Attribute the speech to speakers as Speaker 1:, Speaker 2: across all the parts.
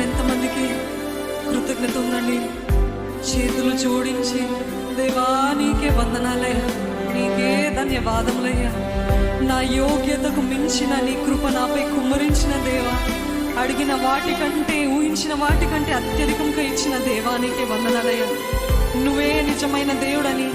Speaker 1: ఎంతమందికి కృతజ్ఞత ఉందండి? చేతులు జోడించి దేవా నీకే వందనాలయ్యా, నీకే ధన్యవాదములయ్యా. నా యోగ్యతకు మించిన నీ కృప నాపై కుమ్మరించిన దేవా, అడిగిన వాటికంటే ఊహించిన వాటికంటే అత్యధికంగా ఇచ్చిన దేవా నీకే వందనాలయ్యా. నువ్వే నిజమైన దేవుడని,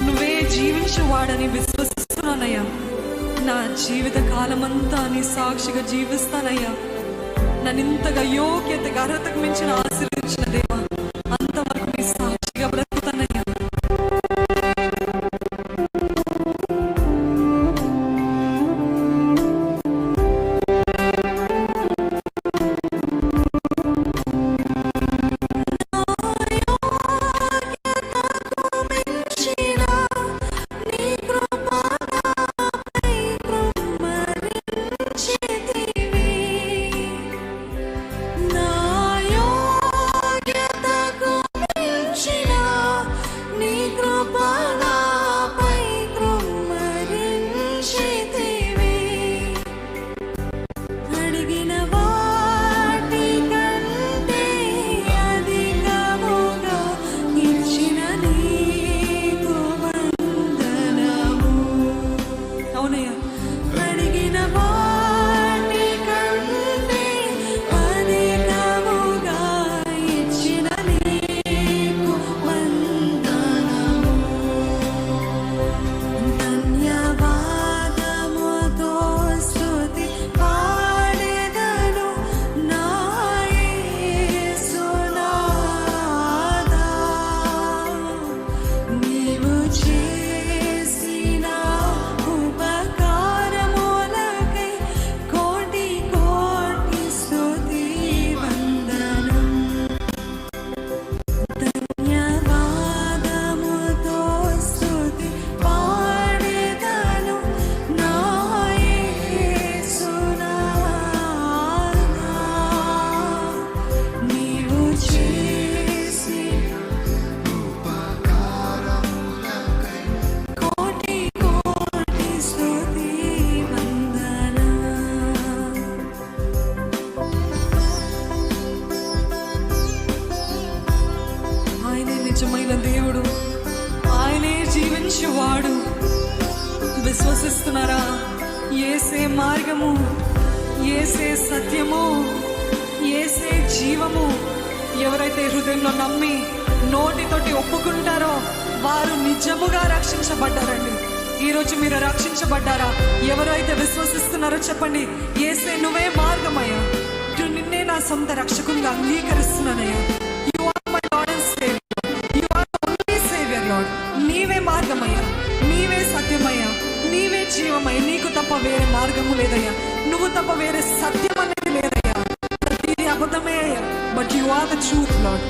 Speaker 1: నువ్వే జీవించేవాడని విశ్వసిస్తున్నానయ్యా. నా జీవిత కాలమంతా నీ సాక్షిగా జీవిస్తానయ్యా. నన్ను ఇంతగా యోగ్యతగా అర్హతకు మించిన ఆశీర్వదించిన దేవా, అంతవరకు నీ సాక్షిగా బ్రతుకుతానయ్యా. నిజమైన దేవుడు, ఆయనే జీవించేవాడు. విశ్వసిస్తున్నారా? యేసే మార్గము, యేసే సత్యము, యేసే జీవము. ఎవరైతే హృదయంలో నమ్మి నోటితోటి ఒప్పుకుంటారో వారు నిజముగా రక్షించబడ్డారండి. ఈరోజు మీరు రక్షించబడ్డారా? ఎవరైతే విశ్వసిస్తున్నారో చెప్పండి, యేసే నువ్వే మార్గమయ్యా, నిన్నే నా సొంత రక్షకునిగా అంగీకరిస్తున్నానయ్యా. నీవే మార్గమయ్యా, నీవే సత్యమయ్యా, నీవే జీవమయ్యా. నీకు తప్ప వేరే మార్గము లేదయ్యా, నువ్వు తప్ప వేరే సత్యం అనేది లేదయ్యా. ప్రతిదీ అబద్ధమే అయ్యా, but you are the truth lord.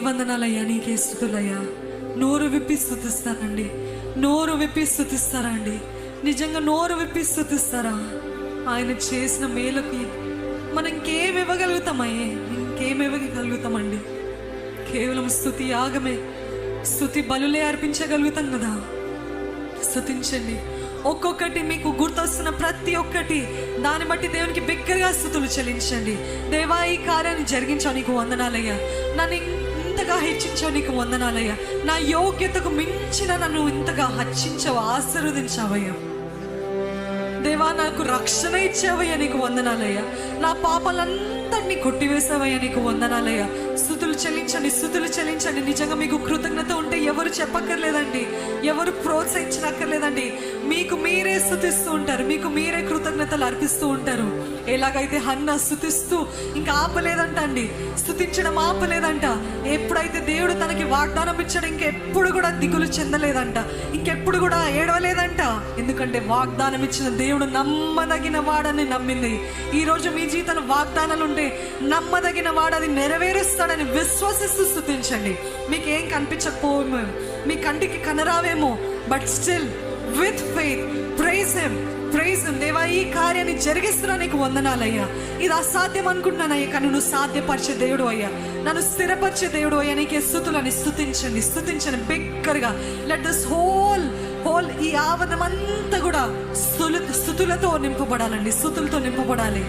Speaker 1: వందనాలయ్యా, నీకే స్తుతులయ్యా. నోరు విప్పి స్తుతిస్తారండి, నోరు విప్పి స్తుతిస్తారండి. నిజంగా నోరు విప్పి స్తుతిస్తారా? ఆయన చేసిన మేలుకి మనం ఇంకేం ఇవ్వగలుగుతామయ్యే? ఇంకేం ఇవ్వగలుగుతామండి? కేవలం స్తుతి యాగమే, స్తుతి బలులే అర్పించగలుగుతాం కదా. స్తుతించండి. ఒక్కొక్కటి మీకు గుర్తొస్తున్న ప్రతి ఒక్కటి దాన్ని బట్టి దేవునికి బిగ్గరగా స్తుతులు చెల్లించండి. దేవా, ఈ కార్యాన్ని జరిగించావు, నీకు వందనాలయ్యా. నన్ను ఇంతగా హెచ్చించావు, నీకు వందనాలయ్యా. నా యోగ్యతకు మించిన నన్ను ఇంతగా హెచ్చించావు, ఆశీర్వదించావయ్యా. దేవా, నాకు రక్షణ ఇచ్చావయ్యా, నీకు వందనాలయ్యా. నా పాపాలంతటినీ కొట్టివేసావయ్యా, నీకు వందనాలయ్యా. స్తుతులు చెల్లించండి, స్తుతులు చెల్లించండి. నిజంగా మీకు కృతజ్ఞత ఉంటే ఎవరు చెప్పక్కర్లేదండి, ఎవరు ప్రోత్సహించనక్కర్లేదంట. మీకు మీరే స్తుతిస్తూ ఉంటారు, మీకు మీరే కృతజ్ఞతలు అర్పిస్తూ ఉంటారు. ఎలాగైతే హన్న స్తుతిస్తూ ఇంకా ఆపలేదంట అండి, స్తుతించడం ఆపలేదంట. ఎప్పుడైతే దేవుడు తనకి వాగ్దానం ఇచ్చాడు, ఇంకెప్పుడు కూడా దిగులు చెందలేదంట, ఇంకెప్పుడు కూడా ఏడవలేదంట. ఎందుకంటే వాగ్దానం ఇచ్చిన దేవుడు నమ్మదగిన వాడని నమ్మింది. ఈరోజు మీ జీవితంలో వాగ్దానాలు ఉంటే నమ్మదగిన వాడు అది నెరవేరుస్తాడని విశ్వసిస్తూ స్తుతించండి. మీకేం కనిపించకపోవేమో, మీ కంటికి కనరావేమో, but still with faith praise him, praise him. దేవా, ఈ కార్యాన్ని జరిగిస్తున్నా, నీకు వందనాలయ్యా. ఇది అసాధ్యం అనుకుంటున్నానయ్యా, కానీ నువ్వు సాధ్యపరిచే దేవుడు అయ్యా, నన్ను స్థిరపరిచే దేవుడు అయ్యా. నీకే స్తుతులని స్తుతించండి, స్తుతించండి బిగ్గరగా. లెట్ దిస్ హోల్ ఈ ఆవరణం అంతా కూడా స్తుతులతో నింపబడాలండి, స్తుతులతో నింపబడాలి.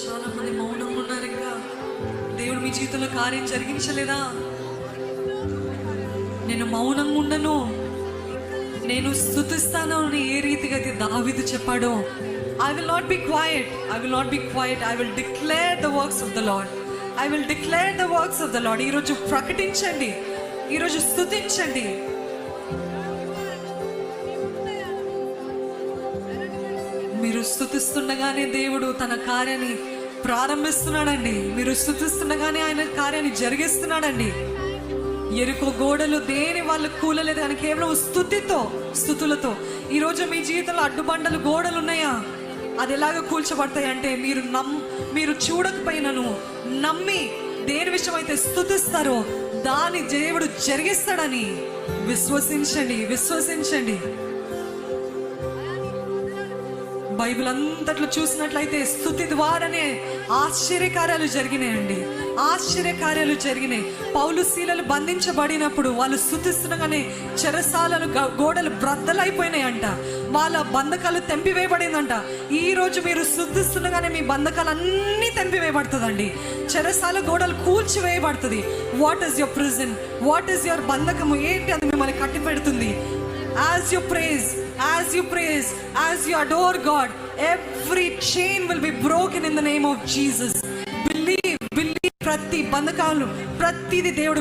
Speaker 1: చాలా మంది మౌనంగా ఉన్నారు. ఇంకా దేవుడు మీ జీవితంలో కార్యం జరిగించలేదా? నేను మౌనంగా ఉండను, నేను స్తుతిస్తాను అని ఏ రీతిగా అయితే దావీదు చెప్పాడో, I will not be quiet, I will not be quiet, I will declare the works of the Lord, I will declare the works of the Lord. ఈరోజు ప్రకటించండి, ఈరోజు స్తుతించండి. మీరు స్తుతిస్తుండగానే దేవుడు తన కార్యాన్ని ప్రారంభిస్తున్నాడండి. మీరు స్తుతిస్తుండగానే ఆయన కార్యాన్ని జరిగిస్తున్నాడండి. ఎరుకో గోడలు దేని వాళ్ళు కూలలేదు కానీ కేవలం స్తుతులతో. ఈరోజు మీ జీవితంలో అడ్డుబండలు గోడలు ఉన్నాయా? అది ఎలాగ కూల్చబడతాయి అంటే మీరు చూడకపోయినను నమ్మి దేని విషయం అయితే స్తుతిస్తారో దాన్ని దేవుడు జరిగిస్తాడని విశ్వసించండి. బైబిల్ అంతట్లో చూసినట్లయితే స్తుతి ద్వారానే ఆశ్చర్యకార్యాలు జరిగినాయి. పౌలు శీలలు బంధించబడినప్పుడు వాళ్ళు స్తుతిస్తుండగానే చెరసాలలు గోడలు బ్రద్దలైపోయినాయంట, వాళ్ళ బంధకాలు తెంపివేయబడిందంట. ఈ రోజు మీరు స్తుతిస్తుండగానే మీ బంధకాలు అన్నీ తెంపివేయబడుతుందండి, చెరసాల గోడలు కూల్చివేయబడుతుంది. What is your prison? What is your బంధకము? ఏంటి అది మిమ్మల్ని కట్టి పెడుతుంది? As you praise, as you adore God, every chain will be broken in the name of Jesus. Believe. ప్రతి బంధకాలు ప్రతిది దేవుడు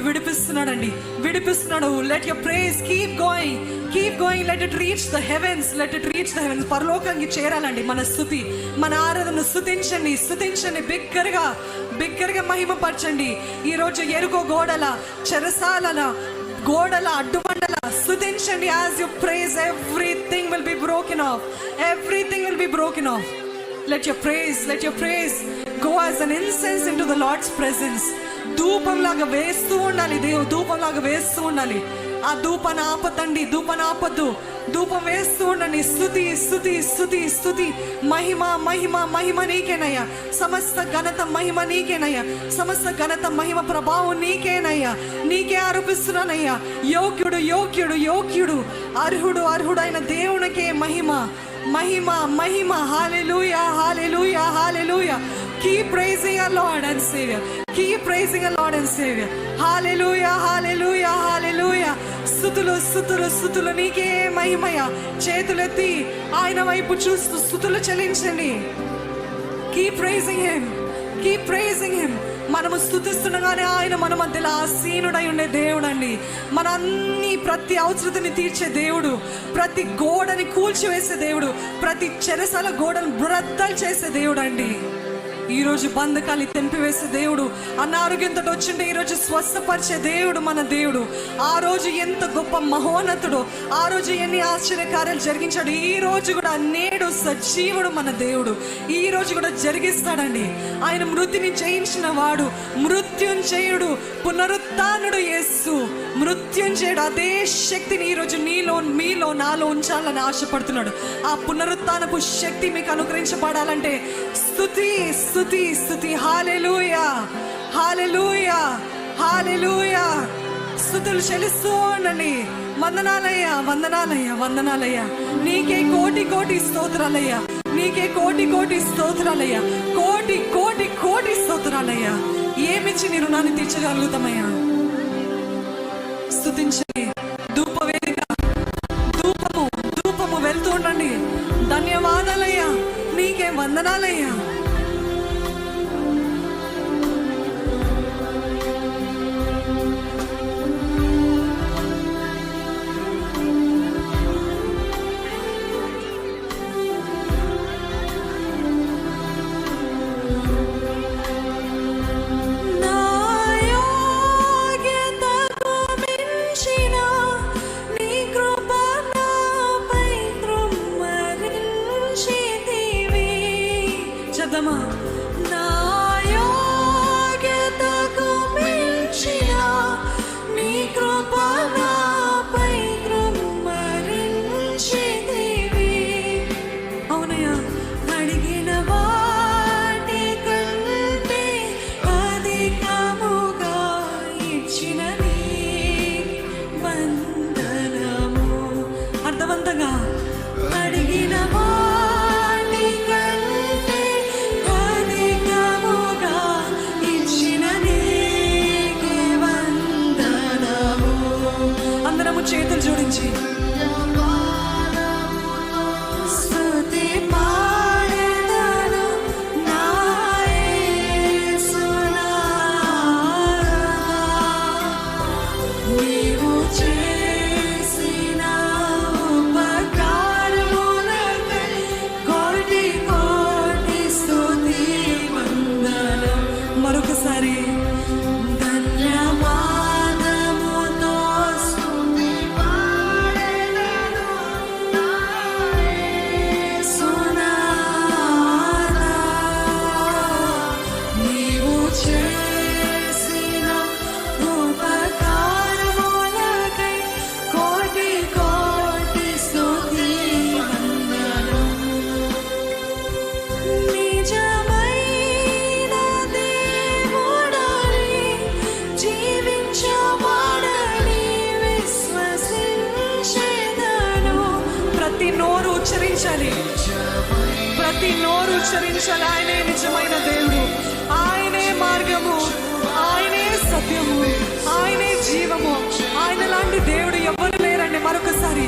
Speaker 1: విడిపిస్తున్నాడు. Let your praise keep going. Let it reach the heavens. పరలోకానికి చేరాలండి. మన స్తుతి, మన ఆరాధన స్తుతించండి బిగ్గరగా మహిమపరచండి. ఈరోజు ఎరుకో గోడల, చెరసాలల గోడల, అడ్డుబండల స్తుతించండి. As you praise, everything will be broken off. Let your praise go as an incense into the Lord's presence. ధూపంలాగా వేస్తూ ఉండాలి. ధూపంలాగా వేస్తూ ఉండాలి. ఆ ధూపాన్ని ఆపొద్దు. ధూపం వేస్తూ ఉండండి. స్తుతి. మహిమ నీకేనయ్యా. సమస్త ఘనత మహిమ నీకేనయ్యా. సమస్త ఘనత మహిమ ప్రభావం నీకేనయ్యా. నీకే ఆరోపిస్తున్నానయ్యా. యోగ్యుడు అర్హుడైన దేవునికే మహిమ. హల్లెలూయా. Keep praising our Lord and Savior. Hallelujah. స్తుతులు నీకే మహిమయ. చేతులెత్తి ఆయన వైపు చూస్తూ స్తుతులు చెల్లించండి. Keep praising him. మనము స్తుతిస్తుండగానే ఆయన మన మధ్యలో ఆసీనుడై ఉండే దేవుడు అండి. మన అన్ని ప్రతి అవసరతని తీర్చే దేవుడు, ప్రతి గోడని కూల్చివేసే దేవుడు, ప్రతి చెరసాల గోడను బ్రద్దలు చేసే దేవుడు అండి. ఈరోజు బంధకాలు తెంపివేసే దేవుడు, అనారోగ్యంతో వచ్చింటే ఈరోజు స్వస్థపరిచే దేవుడు మన దేవుడు. ఆ రోజు ఎంత గొప్ప మహోన్నతుడు, ఆ రోజు ఎన్ని ఆశ్చర్యకార్యాలు జరిగించాడు, ఈ రోజు కూడా నేడు సజీవుడు మన దేవుడు. ఈ రోజు కూడా జరిగిస్తాడండి. ఆయన మృతిని జయించిన వాడు, మృత్యుంజయుడు, పునరుత్థానుడు యేసు. మృత్యుంజయుడు అదే శక్తిని ఈరోజు నీలో, మీలో, నాలో ఉంచాలని ఆశపడుతున్నాడు. ఆ పునరుత్థానపు శక్తి మీకు అనుగ్రహించబడాలంటే స్తుతి స్తుతి స్తుతి. హల్లెలూయా హల్లెలూయా హల్లెలూయా. స్తుతులు చెల్లిస్తూ ఉండండి. వందనాలయ్యా వందనాలయ్యా వందనాలయ్యా. నీకే కోటి కోటి స్తోత్రాలయ్యా, నీకే కోటి కోటి స్తోత్రాలయ్యా, కోటి కోటి కోటి స్తోత్రాలయ్యా. ఏమిచ్చి నీ రుణాన్ని తీర్చగలుగుతామయ్యా? స్తుతించండి. ధూపవేదిక, ధూపము ధూపము వెళ్తూ ఉండండి. ధన్యవాదాలయ్యా, నీకే వందనాలయ్యా. చేతులు జోడించి మరొకసారి ప్రతి నోరు ఉచ్చరించాలి. ఆయనే నిజమైన దేవుడు, ఆయనే మార్గము, ఆయనే సత్యము, ఆయనే జీవము. ఆయన లాంటి దేవుడు ఎవరు లేరండి. మరొకసారి